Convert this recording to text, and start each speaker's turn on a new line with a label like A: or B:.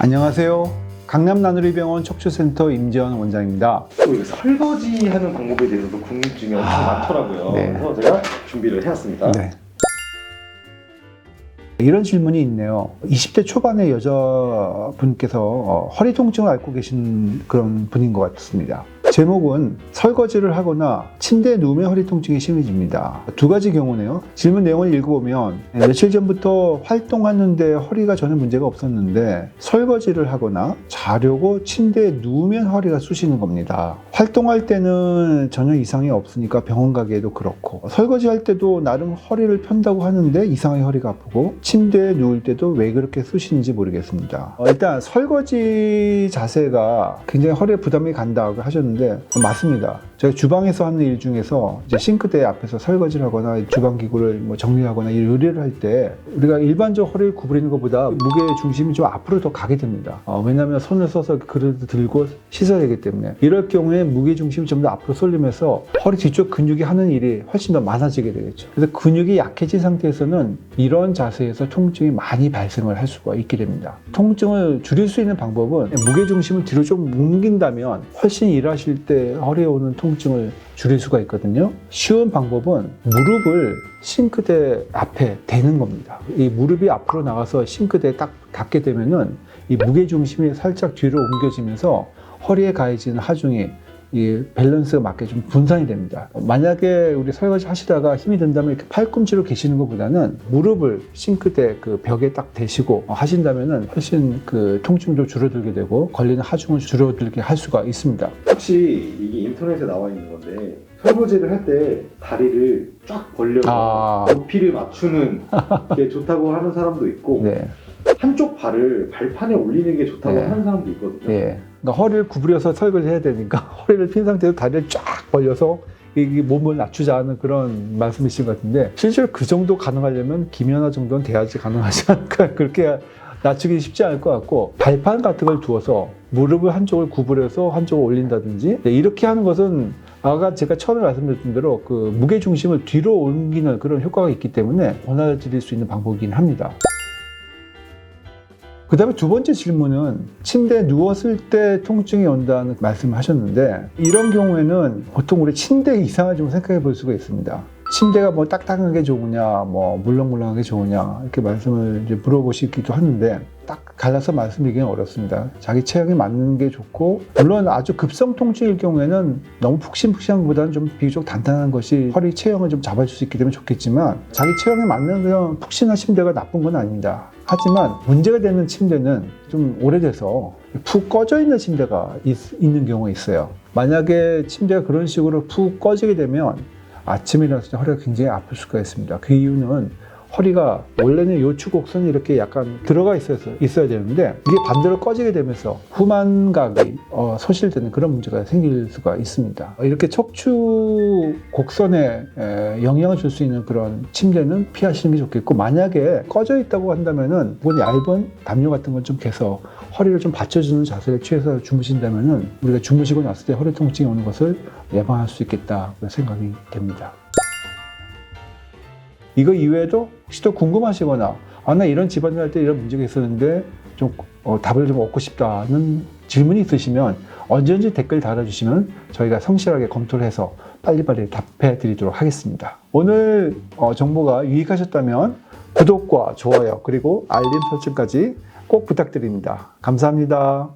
A: 안녕하세요. 강남 나누리병원 척추센터 임재원 원장입니다.
B: 또 이거 설거지하는 방법에 대해서도 궁금증이 엄청 많더라고요.
A: 네.
B: 그래서 제가 준비를 해왔습니다.
A: 네. 이런 질문이 있네요. 20대 초반의 여자분께서 허리 통증을 앓고 계신 그런 분인 것 같습니다. 제목은 설거지를 하거나 침대에 누우면 허리 통증이 심해집니다. 두 가지 경우네요. 질문 내용을 읽어보면 며칠 전부터 활동하는데 허리가 전혀 문제가 없었는데 설거지를 하거나 자려고 침대에 누우면 허리가 쑤시는 겁니다. 활동할 때는 전혀 이상이 없으니까 병원 가기에도 그렇고, 설거지할 때도 나름 허리를 편다고 하는데 이상하게 허리가 아프고, 침대에 누울 때도 왜 그렇게 쑤시는지 모르겠습니다. 일단 설거지 자세가 굉장히 허리에 부담이 간다고 하셨는데 맞습니다. 제가 주방에서 하는 일 중에서 이제 싱크대 앞에서 설거지를 하거나 주방 기구를 정리하거나 이 요리를 할 때 우리가 일반적 허리를 구부리는 것보다 무게 중심이 좀 앞으로 더 가게 됩니다. 왜냐하면 손을 써서 그릇을 들고 씻어야 되기 때문에, 이럴 경우에 무게 중심이 좀 더 앞으로 쏠리면서 허리 뒤쪽 근육이 하는 일이 훨씬 더 많아지게 되겠죠. 그래서 근육이 약해진 상태에서는 이런 자세에서 통증이 많이 발생을 할 수가 있게 됩니다. 통증을 줄일 수 있는 방법은 무게 중심을 뒤로 좀 옮긴다면 훨씬 일하실 때 허리에 오는 통증을 줄일 수가 있거든요. 쉬운 방법은 무릎을 싱크대 앞에 대는 겁니다. 이 무릎이 앞으로 나가서 싱크대에 딱 닿게 되면은 이 무게 중심이 살짝 뒤로 옮겨지면서 허리에 가해지는 하중이 이 밸런스가 맞게 좀 분산이 됩니다. 만약에 우리 설거지 하시다가 힘이 든다면 이렇게 팔꿈치로 계시는 것보다는 무릎을 싱크대 그 벽에 딱 대시고 하신다면은 훨씬 그 통증도 줄어들게 되고 걸리는 하중을 줄어들게 할 수가 있습니다.
B: 혹시 이게 인터넷에 나와 있는 건데, 설거지를 할 때 다리를 쫙 벌려서 높이를 맞추는 게 좋다고 하는 사람도 있고,
A: 네.
B: 한쪽 발을 발판에 올리는 게 좋다고
A: 네.
B: 하는 사람도 있거든요.
A: 예. 그러니까 허리를 구부려서 설거지를 해야 되니까 허리를 핀 상태에서 다리를 쫙 벌려서 이 몸을 낮추자는 그런 말씀이신 것 같은데, 실제로 그 정도 가능하려면 김연아 정도는 돼야지 가능하지 않을까. 그렇게 낮추기 쉽지 않을 것 같고, 발판 같은 걸 두어서 무릎을 한쪽을 구부려서 한쪽을 올린다든지 이렇게 하는 것은 아까 제가 처음에 말씀드렸던 대로 그 무게 중심을 뒤로 옮기는 그런 효과가 있기 때문에 권한을 드릴 수 있는 방법이긴 합니다. 그 다음에 두 번째 질문은 침대에 누웠을 때 통증이 온다는 말씀을 하셨는데, 이런 경우에는 보통 우리 침대 이상을 좀 생각해 볼 수가 있습니다. 침대가 뭐 딱딱한 게 좋으냐, 뭐 물렁물렁한 게 좋으냐, 이렇게 말씀을 이제 물어보시기도 하는데, 딱 갈라서 말씀드리기는 어렵습니다. 자기 체형에 맞는 게 좋고, 물론 아주 급성 통증일 경우에는 너무 푹신푹신한 것보다는 좀 비교적 단단한 것이 허리 체형을 좀 잡아줄 수 있기 때문에 좋겠지만, 자기 체형에 맞는 그런 푹신한 침대가 나쁜 건 아닙니다. 하지만 문제가 되는 침대는 좀 오래돼서 푹 꺼져 있는 침대가 있는 경우가 있어요. 만약에 침대가 그런 식으로 푹 꺼지게 되면 아침에 일어났을 때 허리가 굉장히 아플 수가 있습니다. 그 이유는 허리가 원래는 요추 곡선이 이렇게 약간 들어가 있어야 되는데, 이게 반대로 꺼지게 되면서 후만각이 소실되는 그런 문제가 생길 수가 있습니다. 이렇게 척추 곡선에 영향을 줄 수 있는 그런 침대는 피하시는 게 좋겠고, 만약에 꺼져 있다고 한다면은 혹은 얇은 담요 같은 걸 좀 개서 허리를 좀 받쳐주는 자세를 취해서 주무신다면은 우리가 주무시고 났을 때 허리 통증이 오는 것을 예방할 수 있겠다 생각이 됩니다. 이거 이외에도 혹시 또 궁금하시거나, 나 이런 집안일 할 때 이런 문제가 있었는데 좀 답을 좀 얻고 싶다는 질문이 있으시면 언제든지 댓글 달아주시면 저희가 성실하게 검토를 해서 빨리빨리 답해 드리도록 하겠습니다. 오늘 정보가 유익하셨다면 구독과 좋아요 그리고 알림 설정까지 꼭 부탁드립니다. 감사합니다.